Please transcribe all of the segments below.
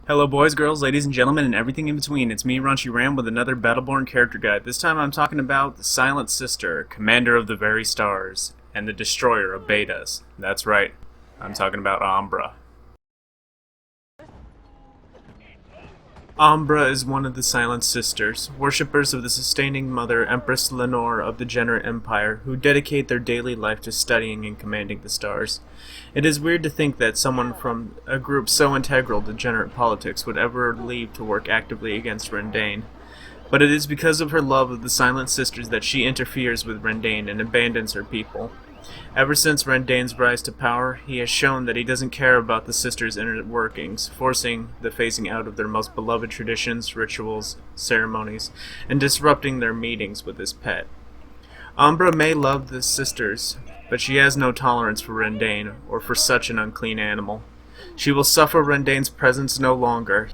Hello boys, girls, ladies and gentlemen, and everything in between. It's me, Raunchy Ram, with another Battleborn character guide. This time I'm talking about the Silent Sister, Commander of the Very Stars, and the Destroyer of Betas. That's right, I'm talking about Ambra. Ambra is one of the Silent Sisters, worshippers of the sustaining mother, Empress Lenore of the Jenner Empire, who dedicate their daily life to studying and commanding the stars. It is weird to think that someone from a group so integral to Jenner politics would ever leave to work actively against Rendain. But it is because of her love of the Silent Sisters that she interferes with Rendain and abandons her people. Ever since Rendain's rise to power, he has shown that he doesn't care about the sisters' inner workings, forcing the phasing out of their most beloved traditions, rituals, ceremonies, and disrupting their meetings with his pet. Ambra may love the sisters, but she has no tolerance for Rendain, or for such an unclean animal. She will suffer Rendain's presence no longer.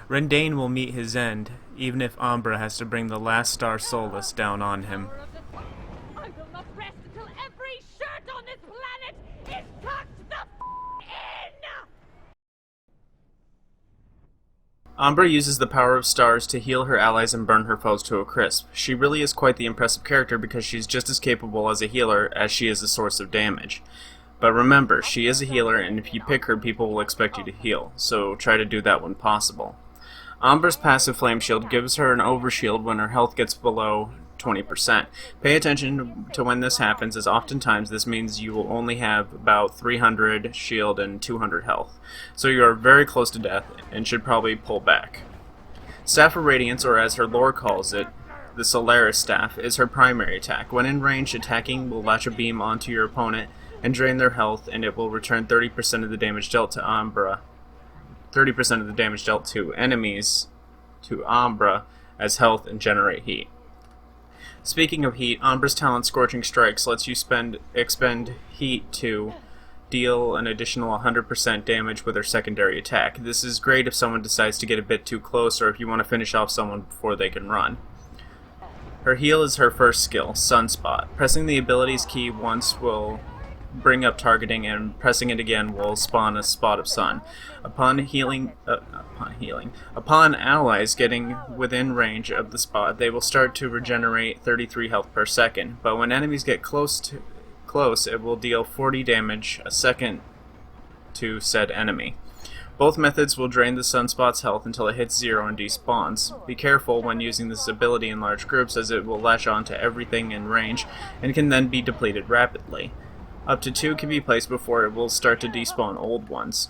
Rendain will meet his end, even if Ambra has to bring the last star soulless down on him. I will not rest until every shirt on this planet is tucked the in! Ambra uses the power of stars to heal her allies and burn her foes to a crisp. She really is quite the impressive character because she's just as capable as a healer as she is a source of damage. But remember, she is a healer, and if you pick her, people will expect you to heal, so try to do that when possible. Ambra's passive Flame Shield gives her an overshield when her health gets below 20%. Pay attention to when this happens, as oftentimes this means you will only have about 300 shield and 200 health. So you are very close to death and should probably pull back. Staff of Radiance, or as her lore calls it, the Solaris Staff, is her primary attack. When in range, attacking will latch a beam onto your opponent and drain their health, and it will return 30% of the damage dealt to Ambra. 30% of the damage dealt to enemies to Ambra as health and generate heat. Speaking of heat, Ambra's talent Scorching Strikes lets you expend heat to deal an additional 100% damage with her secondary attack. This is great if someone decides to get a bit too close or if you want to finish off someone before they can run. Her heal is her first skill, Sunspot. Pressing the ability's key once will bring up targeting, and pressing it again will spawn a spot of sun. Upon allies getting within range of the spot, they will start to regenerate 33 health per second, but when enemies get close, it will deal 40 damage a second to said enemy. Both methods will drain the sunspot's health until it hits 0 and despawns. Be careful when using this ability in large groups, as it will latch on to everything in range and can then be depleted rapidly. Up to 2 can be placed before it will start to despawn old ones.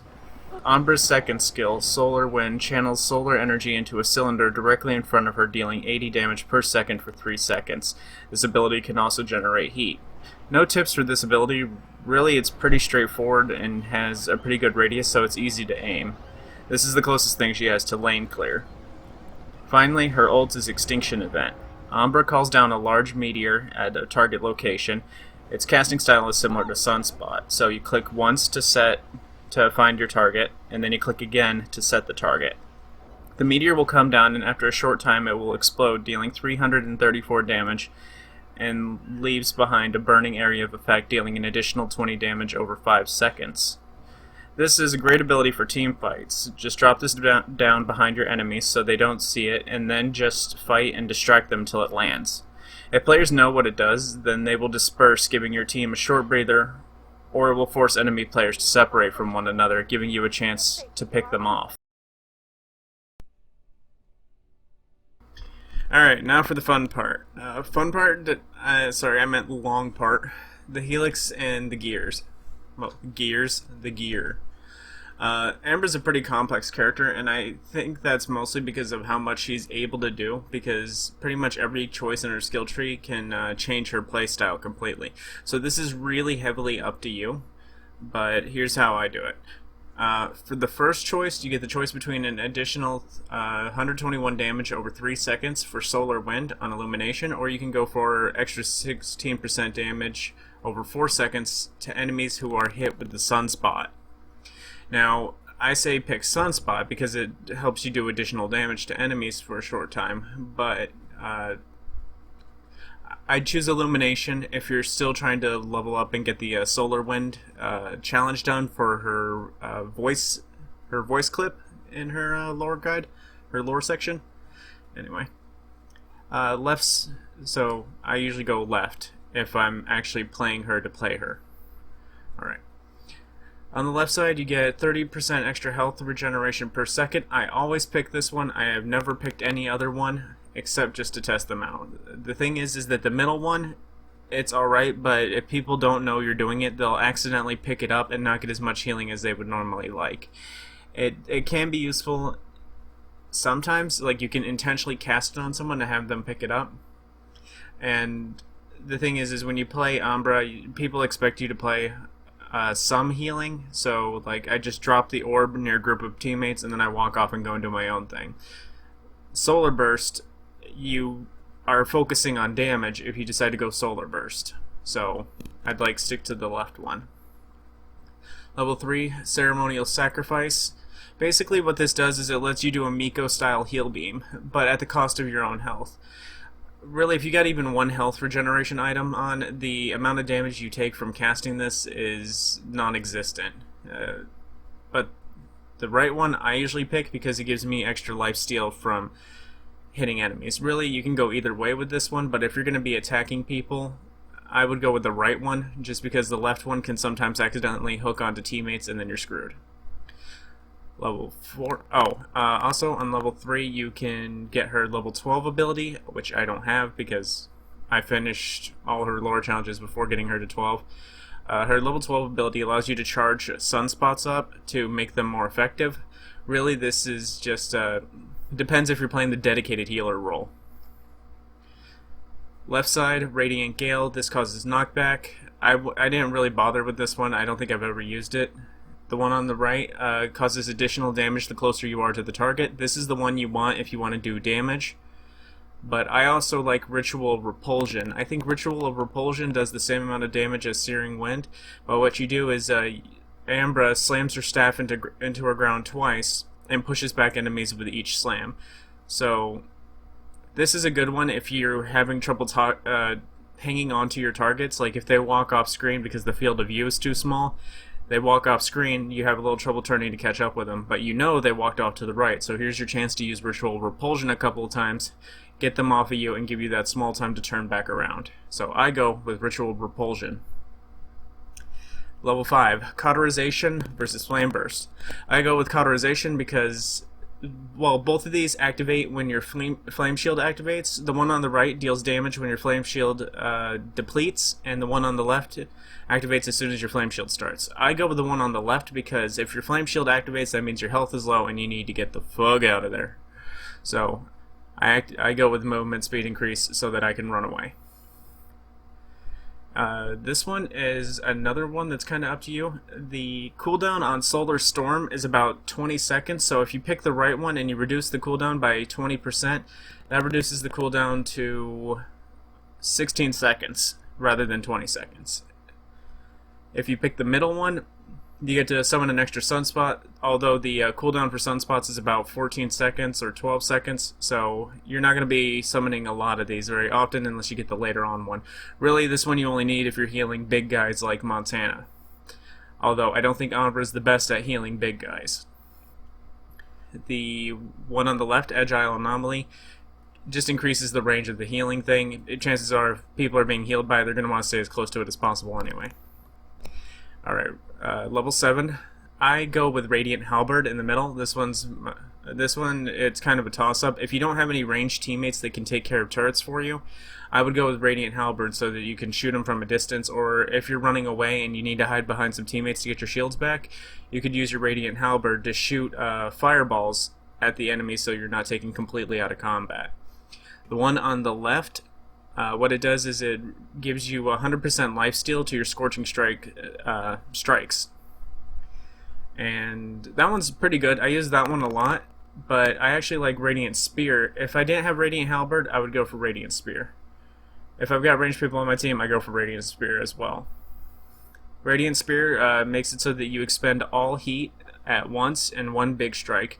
Ambra's second skill, Solar Wind, channels solar energy into a cylinder directly in front of her, dealing 80 damage per second for 3 seconds. This ability can also generate heat. No tips for this ability. Really, it's pretty straightforward and has a pretty good radius, so it's easy to aim. This is the closest thing she has to lane clear. Finally, her ult is Extinction Event. Ambra calls down a large meteor at a target location. Its casting style is similar to Sunspot, so you click once to find your target, and then you click again to set the target. The meteor will come down, and after a short time it will explode, dealing 334 damage, and leaves behind a burning area of effect, dealing an additional 20 damage over 5 seconds. This is a great ability for team fights. Just drop this down behind your enemies so they don't see it, and then just fight and distract them until it lands. If players know what it does, then they will disperse, giving your team a short breather, or it will force enemy players to separate from one another, giving you a chance to pick them off. Alright, now for the fun part. I meant long part. The helix and the gears. Well, the gear. Ambra's a pretty complex character, and I think that's mostly because of how much she's able to do, because pretty much every choice in her skill tree can change her playstyle completely. So this is really heavily up to you, but here's how I do it. For the first choice, you get the choice between an additional 121 damage over 3 seconds for Solar Wind on Illumination, or you can go for extra 16% damage over 4 seconds to enemies who are hit with the Sunspot. Now, I say pick Sunspot because it helps you do additional damage to enemies for a short time, but I'd choose Illumination if you're still trying to level up and get the Solar Wind challenge done for her voice clip. in her lore guide, her lore section. Anyway, lefts. So I usually go left if I'm actually playing her to play her. All right. On the left side, you get 30% extra health regeneration per second. I always pick this one. I have never picked any other one except just to test them out. The thing is that the middle one, it's alright, but if people don't know you're doing it, they'll accidentally pick it up and not get as much healing as they would normally like. It can be useful sometimes, like you can intentionally cast it on someone to have them pick it up. And the thing is when you play Ambra, people expect you to play some healing, so like I just drop the orb near a group of teammates and then I walk off and go and do my own thing. Solar Burst, you are focusing on damage if you decide to go Solar Burst, so I'd like stick to the left one. Level 3, Ceremonial Sacrifice. Basically what this does is it lets you do a Miko style heal beam, but at the cost of your own health. Really, if you got even one health regeneration item on, the amount of damage you take from casting this is non-existent. But the right one I usually pick because it gives me extra lifesteal from hitting enemies. Really, you can go either way with this one, but if you're going to be attacking people, I would go with the right one, just because the left one can sometimes accidentally hook onto teammates and then you're screwed. Level 4. Also on level 3 you can get her level 12 ability, which I don't have because I finished all her lore challenges before getting her to 12. Her level 12 ability allows you to charge sunspots up to make them more effective. Really, this is just depends if you're playing the dedicated healer role. Left side, Radiant Gale. This causes knockback. I didn't really bother with this one. I don't think I've ever used it. The one on the right causes additional damage the closer you are to the target. This is the one you want if you want to do damage. But I also like Ritual Repulsion. I think Ritual Repulsion does the same amount of damage as Searing Wind. But what you do is Ambra slams her staff into her ground twice and pushes back enemies with each slam. So this is a good one if you're having trouble hanging on to your targets. Like if they walk off screen because the field of view is too small, they walk off screen, you have a little trouble turning to catch up with them, but you know they walked off to the right, so here's your chance to use Ritual Repulsion a couple of times, get them off of you, and give you that small time to turn back around. So I go with Ritual Repulsion. Level 5, Cauterization versus Flame Burst. I go with Cauterization because, well, both of these activate when your Flame Shield activates. The one on the right deals damage when your Flame Shield depletes, and the one on the left activates as soon as your Flame Shield starts. I go with the one on the left because if your Flame Shield activates, that means your health is low and you need to get the fuck out of there. So I go with movement speed increase so that I can run away. This one is another one that's kind of up to you. The cooldown on Solar Storm is about 20 seconds, so if you pick the right one and you reduce the cooldown by 20%, that reduces the cooldown to 16 seconds rather than 20 seconds. If you pick the middle one, you get to summon an extra sunspot, although the cooldown for sunspots is about 14 seconds or 12 seconds, so you're not going to be summoning a lot of these very often unless you get the later on one. Really, this one you only need if you're healing big guys like Montana. Although, I don't think Ambra is the best at healing big guys. The one on the left, Agile Anomaly, just increases the range of the healing thing. Chances are, if people are being healed by it, they're going to want to stay as close to it as possible anyway. Alright, level 7. I go with Radiant Halberd in the middle. This one, it's kind of a toss-up. If you don't have any ranged teammates that can take care of turrets for you, I would go with Radiant Halberd so that you can shoot them from a distance, or if you're running away and you need to hide behind some teammates to get your shields back, you could use your Radiant Halberd to shoot fireballs at the enemy so you're not taken completely out of combat. The one on the left, what it does is it gives you 100% lifesteal to your Scorching Strike strikes. And that one's pretty good. I use that one a lot, but I actually like Radiant Spear. If I didn't have Radiant Halberd, I would go for Radiant Spear. If I've got ranged people on my team, I go for Radiant Spear as well. Radiant Spear makes it so that you expend all heat at once in one big strike.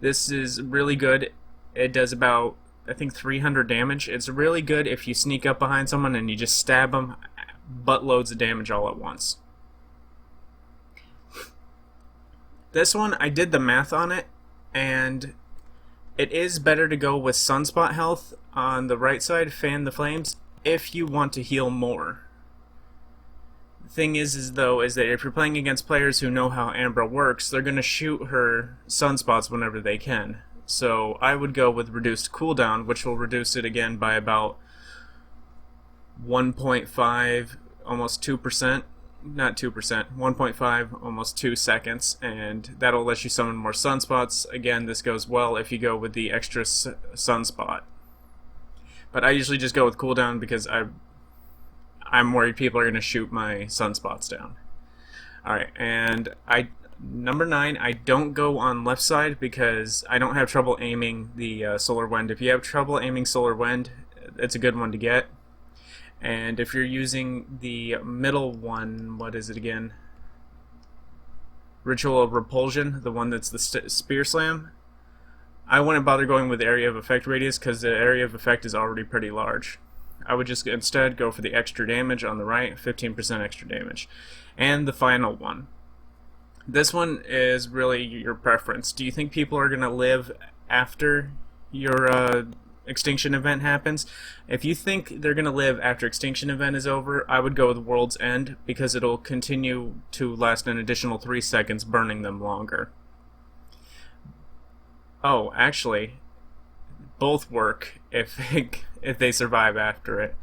This is really good. It does about, I think, 300 damage. It's really good if you sneak up behind someone and you just stab them buttloads of damage all at once. This one, I did the math on it, and it is better to go with Sunspot health on the right side, Fan the Flames, if you want to heal more. The thing is that if you're playing against players who know how Ambra works, they're going to shoot her sunspots whenever they can. So I would go with reduced cooldown, which will reduce it again by about 1.5, almost 2%. Not 2%, 1.5, almost 2 seconds, and that'll let you summon more sunspots. Again, this goes well if you go with the extra sunspot. But I usually just go with cooldown because I'm worried people are going to shoot my sunspots down. Alright, and number 9, I don't go on left side because I don't have trouble aiming the Solar Wind. If you have trouble aiming Solar Wind, it's a good one to get. And if you're using the middle one, what is it again? Ritual of Repulsion, the one that's the Spear Slam, I wouldn't bother going with Area of Effect Radius because the Area of Effect is already pretty large. I would just instead go for the extra damage on the right, 15% extra damage. And the final one. This one is really your preference. Do you think people are going to live after your Extinction Event happens? If you think they're going to live after Extinction Event is over, I would go with World's End because it'll continue to last an additional 3 seconds, burning them longer. Oh, actually, both work if they survive after it.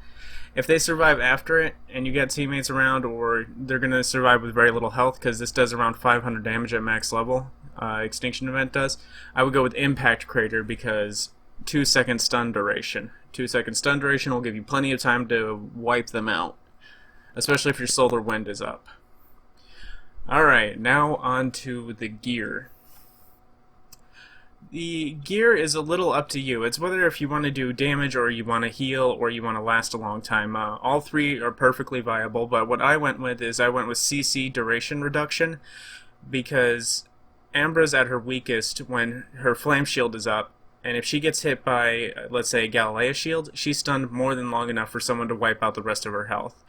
If they survive after it and you get teammates around, or they're going to survive with very little health because this does around 500 damage at max level, Extinction Event does, I would go with Impact Crater because 2 second stun duration. 2 second stun duration will give you plenty of time to wipe them out, especially if your Solar Wind is up. Alright, now on to the gear. The gear is a little up to you. It's whether if you want to do damage or you want to heal or you want to last a long time. All three are perfectly viable, but what I went with is I went with CC duration reduction because Ambra's at her weakest when her flame shield is up. And if she gets hit by, let's say, a Galilea shield, she's stunned more than long enough for someone to wipe out the rest of her health.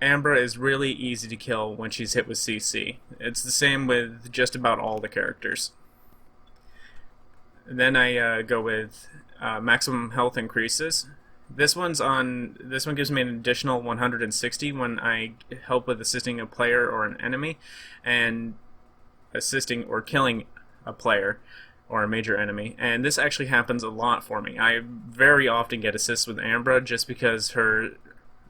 Ambra is really easy to kill when she's hit with CC. It's the same with just about all the characters. And then I go with maximum health increases. This one gives me an additional 160 when I help with assisting a player or an enemy, and assisting or killing a player or a major enemy, and this actually happens a lot for me. I very often get assists with Ambra just because her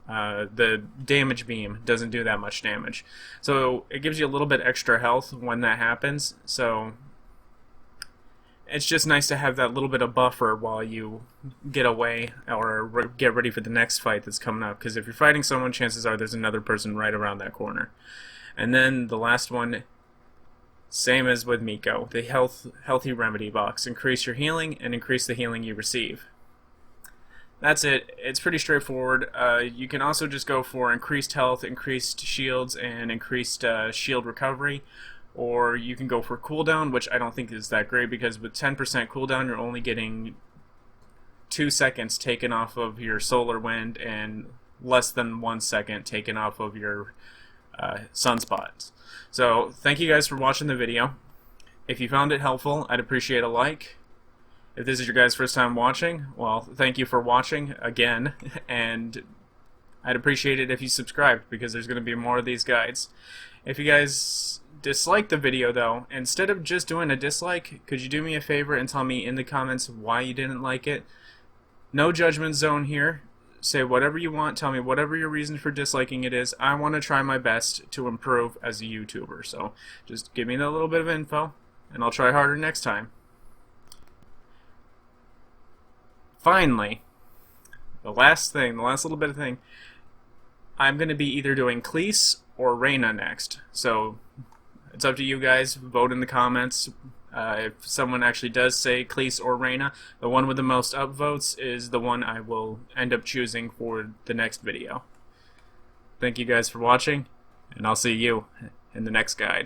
the damage beam doesn't do that much damage. So it gives you a little bit extra health when that happens, so it's just nice to have that little bit of buffer while you get away or get ready for the next fight that's coming up, because if you're fighting someone, chances are there's another person right around that corner. And then the last one, same as with Miko, the healthy remedy box. Increase your healing and increase the healing you receive. That's it. It's pretty straightforward. You can also just go for increased health, increased shields, and increased shield recovery. Or you can go for cooldown, which I don't think is that great because with 10% cooldown you're only getting 2 seconds taken off of your Solar Wind and less than 1 second taken off of your sunspots. So thank you guys for watching the video. If you found it helpful, I'd appreciate a like. If this is your guys' first time watching, well, thank you for watching again, and I'd appreciate it if you subscribed because there's going to be more of these guides. If you guys dislike the video though, instead of just doing a dislike, could you do me a favor and tell me in the comments why you didn't like it? No judgment zone here. Say whatever you want, tell me whatever your reason for disliking it is. I want to try my best to improve as a YouTuber, so just give me that little bit of info and I'll try harder next time. Finally, the last little bit of thing, I'm going to be either doing Cleese or Reyna next, so it's up to you guys. Vote in the comments. If someone actually does say Cleese or Reyna, the one with the most upvotes is the one I will end up choosing for the next video. Thank you guys for watching, and I'll see you in the next guide.